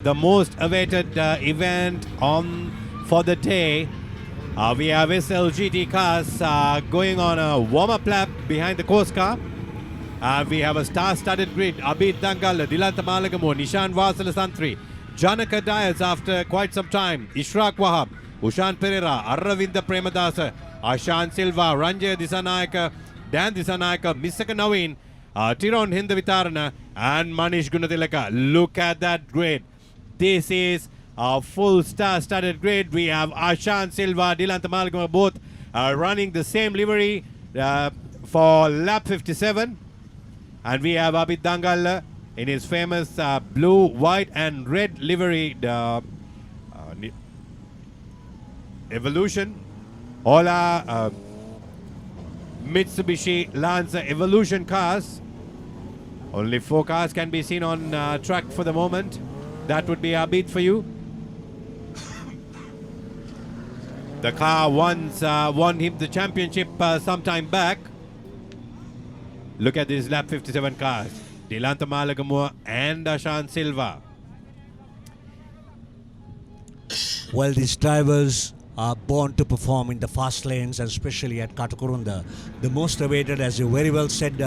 The most awaited event on for the day. We have SLGT cars going on a warm-up lap behind the course car. We have a star-studded grid. Abid Dangal, Dilanta Malagamo, Nishan Vasala Santri, Janaka Dias after quite some time, Ishraq Wahab, Ushan Pereira, Aravinda Premadasa, Ashan Silva, Ranjay Disanayaka, Dan Disanayaka, Misaka Naveen, Tiron Hindavitarana, and Manish Gunatilaka. Look at that grid. This is a full star-studded grid. We have Ashan Silva, Dilanta Malagamo both running the same livery for lap 57. And we have Abid Dangal in his famous blue, white and red livery Evolution. All are Mitsubishi Lancer Evolution cars. Only 4 cars can be seen on track for the moment. That would be Abid for you. The car once won him the championship some time back. Look at these lap 57 cars. Dilanta Malagamua and Ashan Silva. Well, these drivers are born to perform in the fast lanes, and especially at Katukurunda. The most awaited, as you very well said,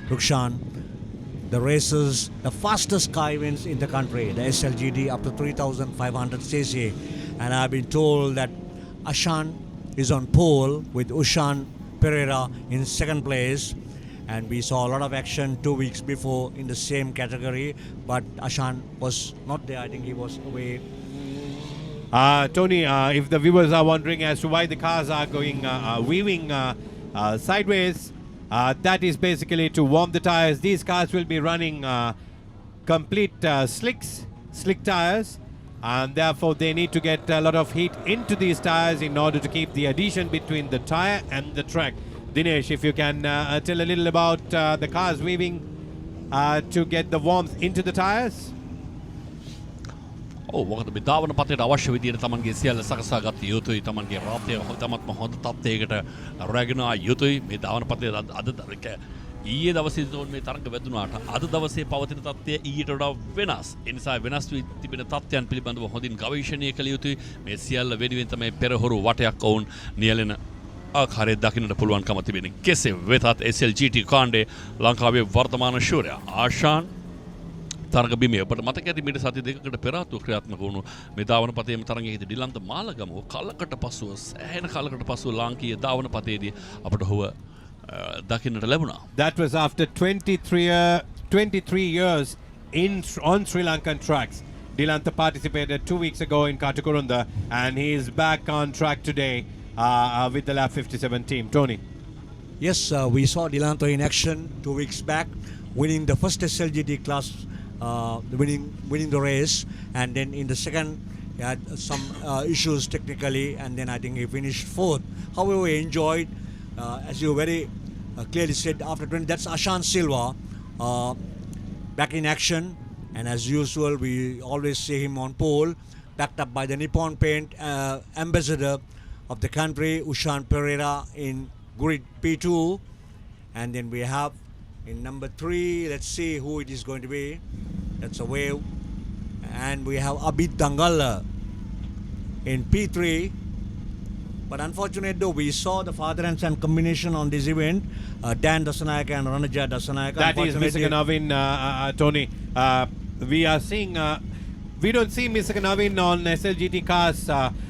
Rukshan, the races, the fastest car events in the country, the SLGD up to 3,500 cc. And I've been told that Ashan is on pole with Ushan Pereira in second place. And we saw a lot of action 2 weeks before in the same category, but Ashan was not there. I think he was away. Tony, if the viewers are wondering as to why the cars are going weaving sideways, that is basically to warm the tires. These cars will be running complete slick tires, and therefore they need to get a lot of heat into these tires in order to keep the adhesion between the tire and the track. Dinesh, if you can tell a little about the cars weaving to get the warmth into the tires. මොකද මේ ධාවන පතේට අවශ්‍ය විදිහට තමන්ගේ සියල්ල සකසා ගත යුතුයි. තමන්ගේ රාත්‍රිය තමත්ම හොඳ තත්ත්වයකට රැගෙන ආ යුතුයි. මේ ධාවන පතේ අද ඊයේ දවසේ තෝන් මේ තරඟ වැදුනාට අද දවසේ පවතින තත්ත්වය ඊට වඩා වෙනස්. ඒ නිසා වෙනස් වී තිබෙන තත්ත්වයන් පිළිබඳව හොඳින් ගවේෂණය කළ යුතුයි. මේ සියල්ල වෙනුවෙන් තමයි පෙරහොරු වටයක් වුන් නියැලෙන ආකාරය දකින්නට පුළුවන්කම තිබෙන. කෙසේ වෙතත් SLGT කාණ්ඩේ ලංකාවේ වර්තමාන ශූරයා ආශාන් තරග බිමේ ඔබට මතක ඇති මීට සති දෙකකට පෙර ආතුව ක්‍රියාත්මක වුණු මේ ධාවන පතේම තරගයේදී ඩිලන්ත මාලගම කලකට පසුව සෑහෙන කලකට පසුව ලාංකීය ධාවන පතේදී අපට ඔහුව දකින්නට ලැබුණා. That was after 23 years on Sri Lankan tracks. Dilanta participated 2 weeks ago in Katukurunda, and he is back on track today with the lap 57 team. Tony. Yes, we saw Dilanta in action 2 weeks back, winning the first SLGT class, winning the race, and then in the second he had some issues technically, and then I think he finished 4th. However, he enjoyed, as you very clearly said, after 20, that's Ashan Silva back in action, and as usual we always see him on pole, backed up by the Nippon Paint ambassador of the country, Ushan Pereira in grid P2, and then we have in number 3, let's see who it is going to be. That's a wave. And we have Abid Dangal in P3. But unfortunately though, we saw the father and son combination on this event, Dan Dasanayaka and Ranaja Dasanayaka. That is Mr. Navin, Tony. We are seeing, we don't see Mr. Navin on SLGT cars,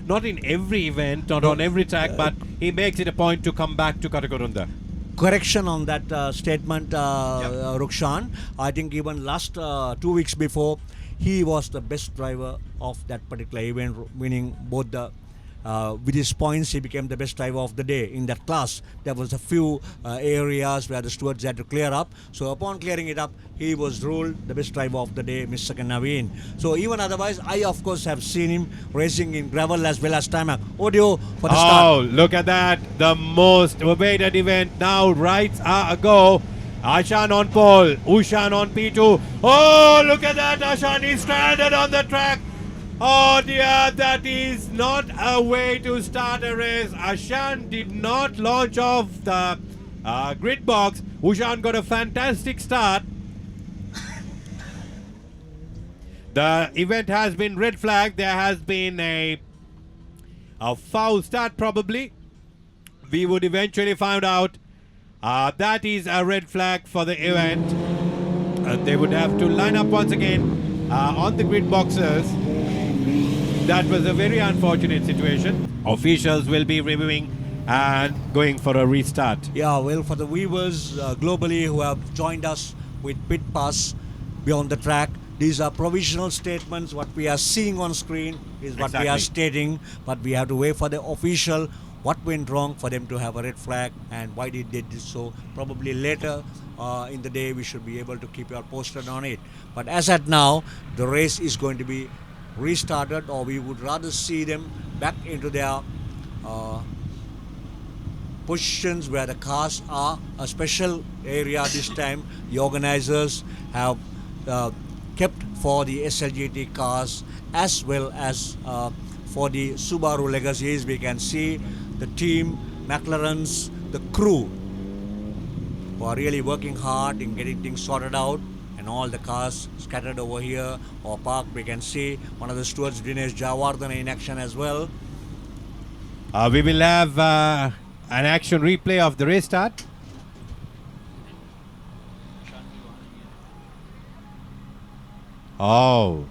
not in every event, not on every track, but he makes it a point to come back to Katukurunda. Correction on that statement, Rukshan. I think even last 2 weeks before, he was the best driver of that particular event, winning both the with his points. He became the best driver of the day in that class. There was a few areas where the stewards had to clear up. So upon clearing it up, he was ruled the best driver of the day, Mr. Naveen. So even otherwise, I of course have seen him racing in gravel as well as tarmac. Audio for the start. Oh, look at that. The most awaited event now. Rights are a go. Ashan on pole. Ushan on P2. Oh, look at that. Ashan is stranded on the track. Oh dear, that is not a way to start a race. Ashan did not launch off the grid box. Ushan got a fantastic start. The event has been red flagged. There has been a foul start probably. We would eventually find out that is a red flag for the event. They would have to line up once again on the grid boxes. That was a very unfortunate situation. Officials will be reviewing and going for a restart. Yeah, well, for the viewers globally who have joined us with PitPass beyond the track, these are provisional statements. What we are seeing on screen is what we are stating, but we have to wait for the official what went wrong for them to have a red flag and why they did so. Probably later in the day we should be able to keep you all posted on it. But as at now, the race is going to be restarted, or we would rather see them back into their positions where the cars are. A special area this time the organizers have kept for the SLGT cars as well as for the Subaru Legacies. We can see the team, McLarens, the crew who are really working hard in getting things sorted out, and all the cars scattered over here or parked. We can see one of the stewards, Dinesh Javardhan, in action as well. We will have an action replay of the restart. Oh,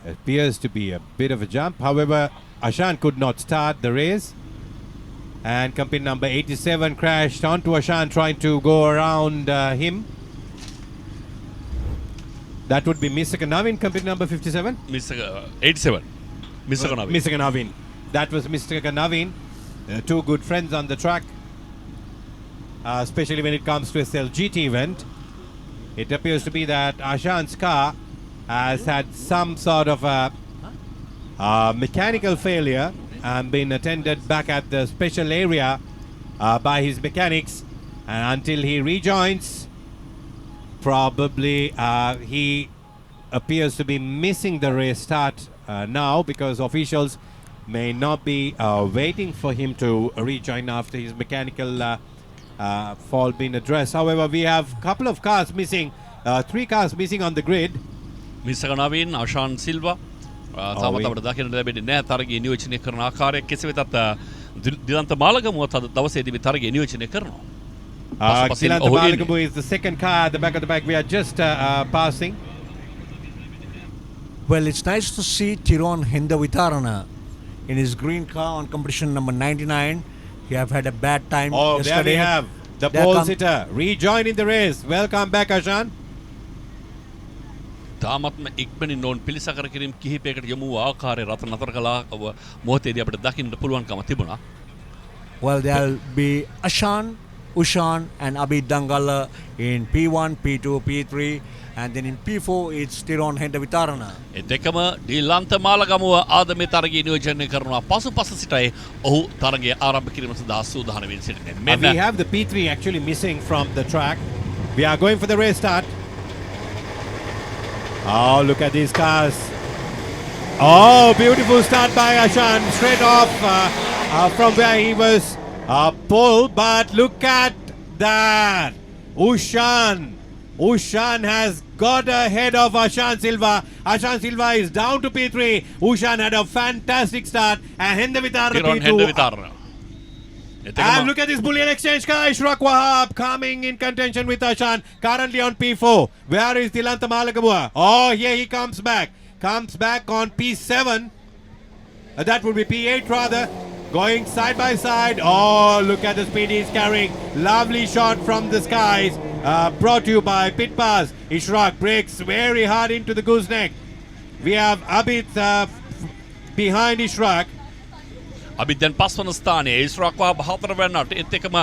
it appears to be a bit of a jump. However, Ashan could not start the race. And company number 87 crashed onto Ashan trying to go around him. That would be Mr. Navin, company number 57. Mr. 87. Mr. Navin. Mr. Navin. That was Mr. Navin. Two good friends on the track, especially when it comes to SLGT event. It appears to be that Ashan's car has had some sort of a mechanical failure and been attended back at the special area by his mechanics, and until he rejoins, probably he appears to be missing the race start now, because officials may not be waiting for him to rejoin after his mechanical fault being addressed. However, we have a couple of cars missing, 3 cars missing on the grid. Mr. Navin, Ashan Silva. තාමත් අපිට දකින්න ලැබෙන්නේ නැහැ තරගය නියෝජනය කරන ආකාරය. කෙසේ වෙතත් දිලන්ත මාලගමුව අද දවසේදී මේ තරගය නියෝජනය කරනවා. Dilanta Malagamu is the second car at the back of the bike. We are just passing. Well, it's nice to see Tiron Hendavitarana in his green car on competition number 99. He have had a bad time yesterday. There we have the pole sitter rejoining the race. Welcome back, Ashan. තාමත්ම ඉක්මනින් ඕන් පිළිසකර කිරීම කිහිපයකට යමු ආකාරයේ රත නතර කළා මොහොතේදී අපිට දකින්න පුළුවන්කම තිබුණා. Well, there'll be Ashan, Ushan and Abid Dangala in P1, P2, P3, and then in P4 it's Tiron Hendavitarana. ඒ දෙකම දිලන්ත මාලගමුව ආද මේ තරගය නියෝජනය කරනවා. පසුපස සිටයි ඔහු තරගය ආරම්භ කිරීම සඳහා සූදානම් වෙමින් සිටින්නේ. We have the P3 actually missing from the track. We are going for the race start. Oh, look at these cars. Oh, beautiful start by Ashan. Straight off from where he was pulled. But look at that. Ushan has got ahead of Ashan Silva. Ashan Silva is down to P3. Ushan had a fantastic start. And Hendavitarana P2. And look at this bullion exchange car. Ishraq Wahab coming in contention with Ashan. Currently on P4. Where is Dilanta Malagamua? Oh, here he comes back. Comes back on P7. That would be P8 rather. Going side by side. Oh, look at the speed he's carrying. Lovely shot from the skies. Brought to you by PitPass. Ishraq brakes very hard into the gooseneck. We have Abid behind Ishraq. අපි දැන් පස්වන ස්ථානයේ ඉස්රාක් වහබ 4 වෙනිවට ඒත් එකම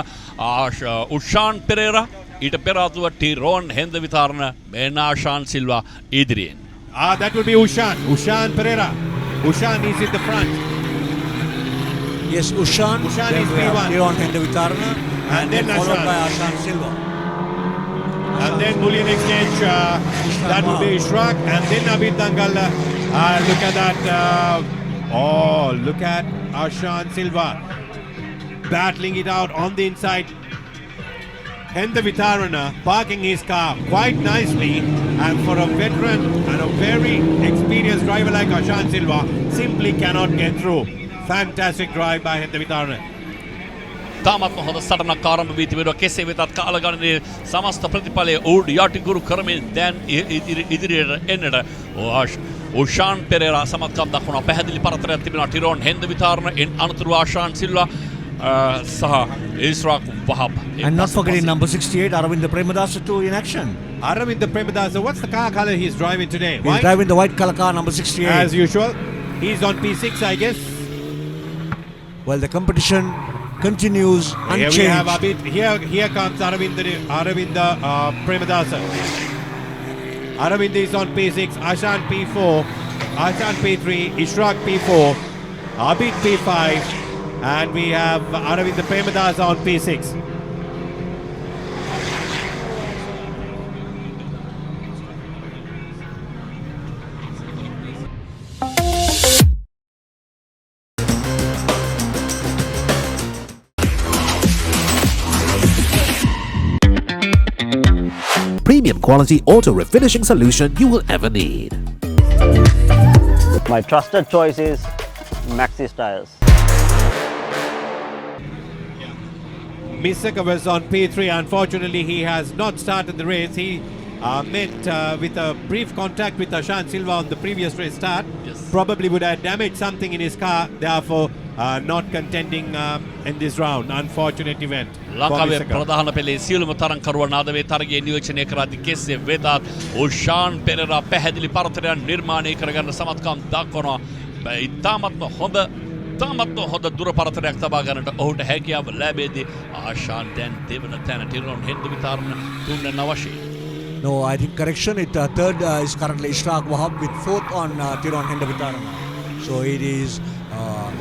උෂාන් පෙරේරා ඊට පෙර ආතුව ටිරෝන් හෙන්දවිතාරණ මෙන්න ආෂාන් සිල්වා ඉදිරියෙන්. That will be Ushan Pereira. Ushan is in the front. Yes, Ushan is P1. Tiron Hendavitarana and then followed by Ashan Silva. And then bullion exchange, that will be Ishraq, and then Abid Dangal. Look at that. Look at Ashan Silva battling it out on the inside. Henda Vitarana parking his car quite nicely, and for a veteran and a very experienced driver like Ashan Silva, simply cannot get through. Fantastic drive by Henda Vitarana. තාමත්ම හොඳ සටනක් ආරම්භ වී තිබෙනවා. කෙසේ වෙතත් කාලගණනයේ සමස්ත ප්‍රතිඵලය ඌඩ් යටිගුරු කරමින් දැන් ඉදිරියට එන්නට උෂාන් පෙරේරා සමත්කම් දක්වනවා. පැහැදිලි පරතරයක් තිබෙනවා. ටිරෝන් හෙන්ද විතාරණ අනතුරු ආශාන් සිල්වා සහ ඉස්රාක් වහබ්. And not forgetting number 68, Aravinda Premadasa too in action. Aravinda Premadasa, what's the car color he's driving today? He's driving the white color car, number 68. As usual. He's on P6, I guess. Well, the competition continues unchanged. Here we have Abid. Here comes Aravinda Premadasa. Aravinda is on P6, Ashan P4, Ashan P3, Ishraq P4, Abid P5, and we have Aravinda Premadasa on P6. Premium quality auto refinishing solution you will ever need. My trusted choice is MAXXIS tires. Misaka was on P3. Unfortunately, he has not started the race. He met with a brief contact with Ashan Silva on the previous race start. Yes. Probably would have damaged something in his car, therefore not contending in this round. Unfortunate event. ලංකාවේ ප්‍රධාන පෙළේ සියලුම තරඟකරුවන් අද මේ තරගයේ නියෝජනය කරද්දී කෙසේ වෙතත් උෂාන් පෙරේරා පැහැදිලි පරතරයක් නිර්මාණය කරගන්න සමත්කම් දක්වනවා. ඉතාමත්ම හොඳ දුර පරතරයක් තබා ගන්නට ඔහුට හැකියාව ලැබෙද්දී ආශාන් දැන් දෙවන තැන ටිරෝන් හෙන්ද විතරණ තුන්වෙනි අවශ්‍යයි. No, I think correction. Third is currently Ishraq Wahab with fourth on Tiron Hendavitarana. So it is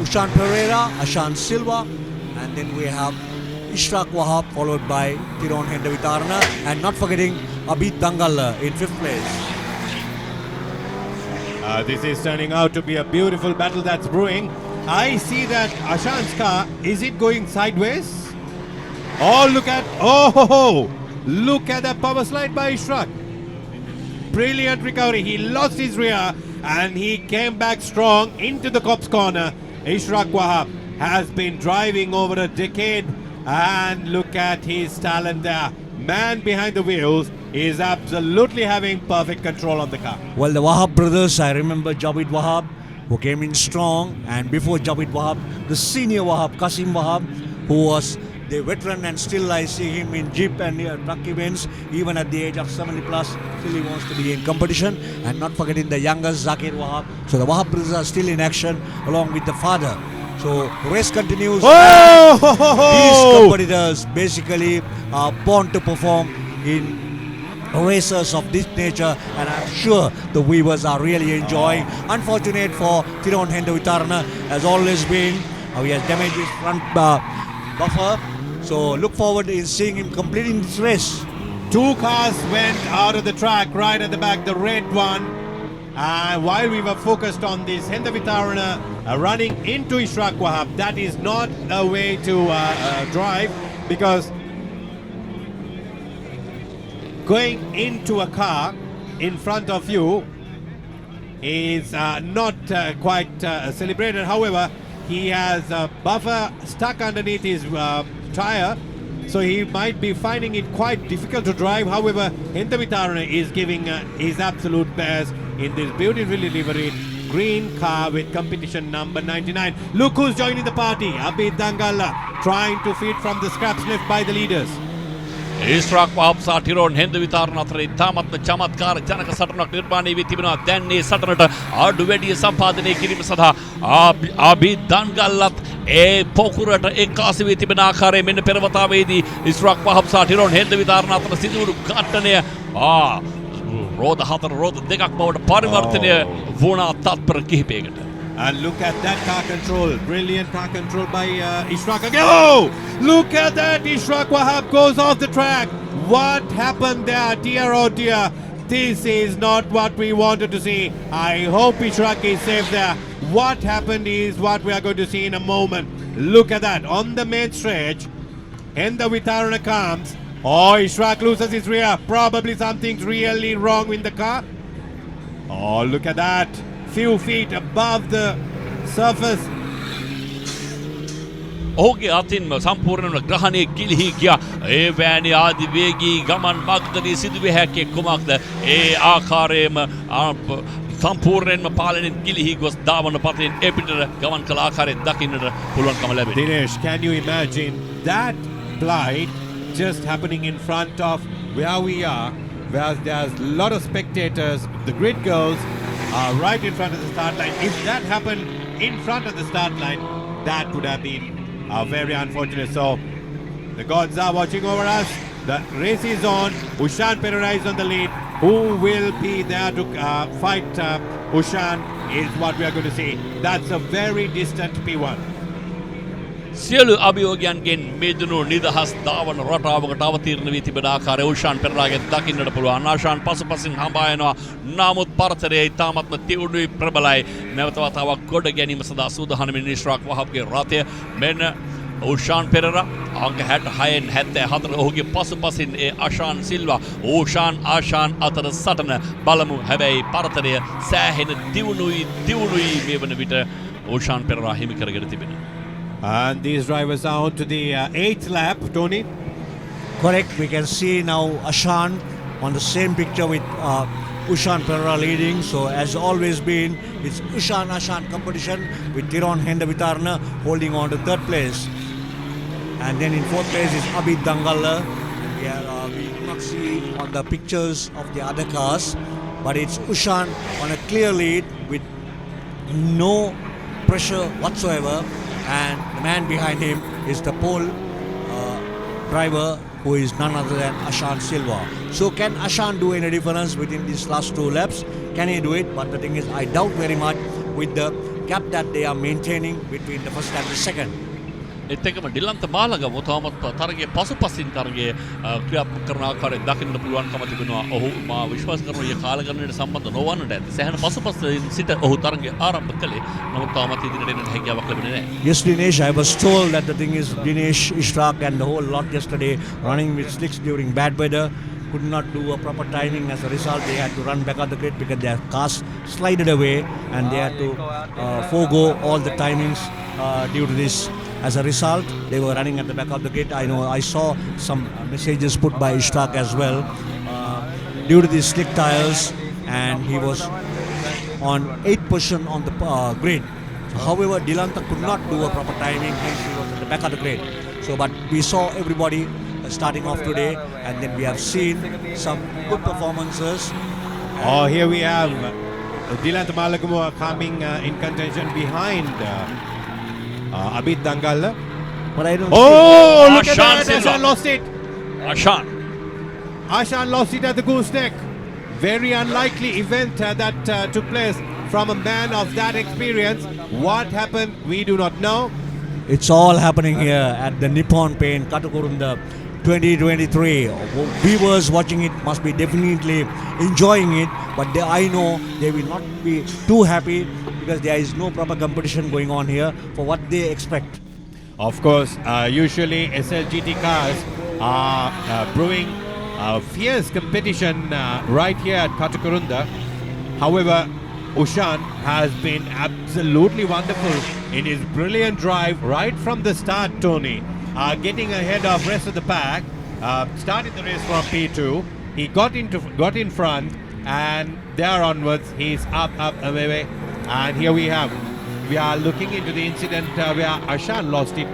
Ushan Pereira, Ashan Silva, and then we have Ishraq Wahab followed by Tiron Hendavitarana, and not forgetting Abid Dangal in fifth place. This is turning out to be a beautiful battle that's brewing. I see that Ashan's car, is it going sideways? Oh, look at that power slide by Ishraq. Brilliant recovery. He lost his rear and he came back strong into the cop's corner. Ishraq Wahab has been driving over a decade, and look at his talent there. Man behind the wheels is absolutely having perfect control on the car. Well, the Wahab brothers, I remember Jawid Wahab, who came in strong, and before Jawid Wahab, the senior Wahab, Qasim Wahab, who was the veteran, and still I see him in Jeep and truck events, even at the age of 70 plus, still he wants to be in competition. And not forgetting the youngest Zakir Wahab. So the Wahab brothers are still in action along with the father. So race continues. These competitors basically are born to perform in racers of this nature, and I'm sure the viewers are really enjoying. Unfortunate for Tiron Hendavitarana, has always been, he has damaged his front buffer. So look forward in seeing him completing this race. Two cars went out of the track right at the back, the red one. While we were focused on this Hendavitarana running into Ishraq Wahab, that is not a way to drive, because going into a car in front of you is not quite celebrated. However, he has a buffer stuck underneath his tire, so he might be finding it quite difficult to drive. However, Hendavitarana is giving his absolute best in this beautifully liveried green car with competition number 99. Look who's joining the party. Abid Dangala trying to feed from the scraps left by the leaders. ඉස්රාක් වහබ් සහ ටිරෝන් හෙන්ද විතරණ අතර ඉතාමත්ම චමත්කාර ජනක සටනක් නිර්මාණය වී තිබෙනවා. දැන් මේ සටනට ආඩු වැඩිය සම්පාදනය කිරීම සඳහා ආබිද් දන්ගල්ලත් ඒ පොකුරට එක්කාසු වී තිබෙන ආකාරය මෙන්න පෙරවතාවේදී ඉස්රාක් වහබ් සහ ටිරෝන් හෙන්ද විතරණ අතර සිදුවුණු ඝට්ටනය රෝද 4 රෝද 2ක් බවට පරිවර්තනය වුණා තත්පර කිහිපයකට. And look at that car control. Brilliant car control by Ishraq again. Oh! Look at that. Ishraq Wahab goes off the track. What happened there? Dear, oh dear. This is not what we wanted to see. I hope Ishraq is safe there. What happened is what we are going to see in a moment. Look at that. On the main stretch, Hendavitarana comes. Oh, Ishrak loses his rear. Probably something's really wrong with the car. Oh, look at that. Few feet above the surface. ඔහුගේ අතින්ම සම්පූර්ණයෙන්ම ග්‍රහණය ගිලිහි ගියා. ඒ වෑනි ආදි වේගී ගමන් මගදී සිදුවිය හැකි කුමක්ද? ඒ ආකාරයෙන්ම සම්පූර්ණයෙන්ම පාලනයෙන් ගිලිහි ගොස් ධාවන පතෙන් ඒ පිටට ගමන් කළ ආකාරය දකින්නට පුළුවන්කම ලැබෙනවා. Dinesh, can you imagine that flight just happening in front of where we are, where there's a lot of spectators, the grid girls are right in front of the start line. If that happened in front of the start line, that would have been very unfortunate. So the gods are watching over us. The race is on. Ushan Pereira is on the lead. Who will be there to fight Ushan is what we are going to see. That's a very distant P1. සියලු අභියෝගයන්ගෙන් මිදුණු නිදහස් ධාවන රටාවකට අවතීර්ණ වී තිබෙන ආකාරය උෂාන් පෙරේරාගෙන් දකින්නට පුළුවන්. ආශාන් පසුපසින් හඹා යනවා. නමුත් පරතරය ඉතාමත්ම තියුණුයි ප්‍රබලයි. නැවත වතාවක් ගොඩ ගැනීම සඳහා සූදානම්ින් ඉශ්රාක් වහබ්ගේ රථය මෙන්න උෂාන් පෙරේරා අංක 66න් 74 ඔහුගේ පසුපසින් ඒ ආශාන් සිල්වා ආශාන් අතර සටන බලමු. හැබැයි පරතරය සෑහෙන දියුණුයි මේ වන විට උෂාන් පෙරේරා හිමි කරගෙන තිබෙනවා. And these drivers are on to the 8th lap, Tony. Correct. We can see now Ashan on the same picture with Ushan Pereira leading. So as always been, it's Ashan competition with Tiron Hendavitarna holding on to 3rd place. And then in 4th place is Abid Dangalla. We do not see on the pictures of the other cars, but it's Ushan on a clear lead with no pressure whatsoever. And the man behind him is the pole driver, who is none other than Ashan Silva. So can Ashan do any difference within these last 2 laps? Can he do it? But the thing is, I doubt very much with the gap that they are maintaining between the first and the second. ඒත් එක්කම ඩිලන්ත මාලගම තවමත් තරගයේ පසුපසින් තරගයේ ක්‍රියාත්මක කරන ආකාරය දකින්න පුළුවන්කම තිබෙනවා. ඔහු මා විශ්වාස කරනවා මේ කාලගණනයට සම්බන්ධ නොවන්නට ඇති. සෑහෙන පසුපසින් සිට ඔහු තරගය ආරම්භ කළේ. නමුත් තවමත් ඉදිරියට එන්න හැකියාවක් ලැබෙන්නේ නැහැ. Yes, Dinesh, I was told that the thing is Dinesh, Ishrak and the whole lot yesterday running with slicks during bad weather could not do a proper timing. As a result, they had to run back on the grid because their cars slided away and they had to forego all the timings due to this. As a result, they were running at the back of the grid. I know I saw some messages put by Ishtak as well. Due to these slick tires, and he was on 8th position on the grid. However, Dilanta could not do a proper timing, hence he was at the back of the grid. So, but we saw everybody starting off today, and then we have seen some good performances. Oh, here we have Dilanta Malagamu coming in contention behind Abid Dangalla. But I don't Look at that! Ashan lost it. Ashan lost it at the gooseneck. Very unlikely event that took place from a man of that experience. What happened, we do not know. It's all happening here at the Nippon Paint Katukurunda 2023. Viewers watching it must be definitely enjoying it, but I know they will not be too happy because there is no proper competition going on here for what they expect. Of course, usually SLGT cars are brewing fierce competition right here at Katukurunda. However, Ushan has been absolutely wonderful in his brilliant drive right from the start, Tony. Getting ahead of rest of the pack, started the race from P2. He got in front, and there onwards he's up, away. And here we are looking into the incident where Ashan lost it.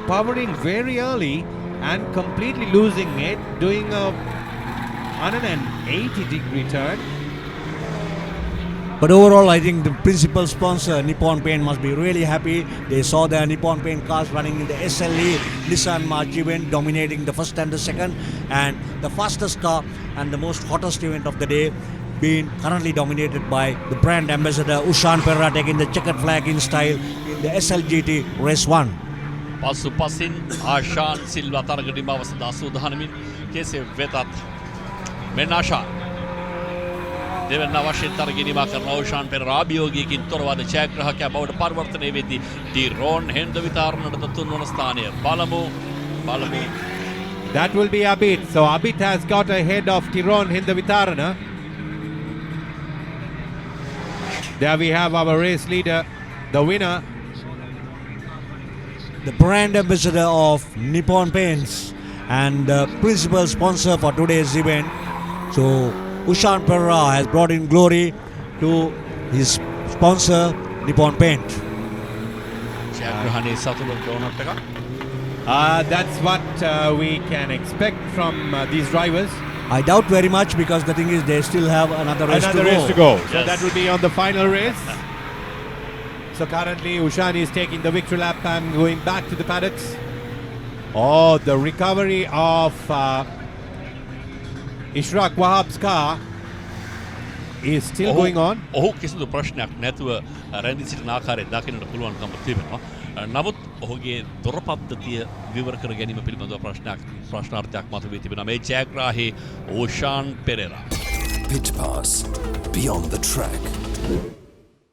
Powering very early and completely losing it, doing a 180-degree turn. But overall, I think the principal sponsor, Nippon Paint, must be really happy. They saw the Nippon Paint cars running in the SLE Nissan March event, dominating the first and the second, and the fastest car and the most hottest event of the day being currently dominated by the brand ambassador Ushan Pereira, taking the checkered flag in style in the SLGT Race 1. පසුපසින් ආශාන් Silva තරගඩිම අවසදා සූදානමින් කෙසේ වෙතත් මෙන්න ආශාන් දෙවන වශයෙන් තරගිරීම කරන උෂාන් පෙරේරා අභියෝගයකින් තොරවද ඡායාග්‍රාහකයා බවට පරිවර්තනය වෙද්දී ඩිරෝන් හෙන්ඩවිතාරණට තුන්වන ස්ථානය බලමු That will be Abid. So Abid has got ahead of Tiron Hindavitarana. There we have our race leader, the winner. The brand ambassador of Nippon Paints and principal sponsor for today's event. So Ushan Perra has brought in glory to his sponsor Nippon Paint. That's what we can expect from these drivers. I doubt very much because the thing is they still have another race to go. So that will be on the final race. So currently Ushan is taking the victory lap and going back to the paddocks. Oh, the recovery of Ishraq Wahab's car is still going on. ඔහු කිසිදු ප්‍රශ්නයක් නැතුව රැඳී සිටින ආකාරය දකින්නට පුළුවන්කම තිබෙනවා. නමුත් ඔහුගේ දොර පද්ධතිය විවර කර ගැනීම පිළිබඳව ප්‍රශ්නාර්ථයක් මතුවී තිබෙනවා. මේ ජයග්‍රාහී ඕෂාන් Perera. PitPass, beyond the track.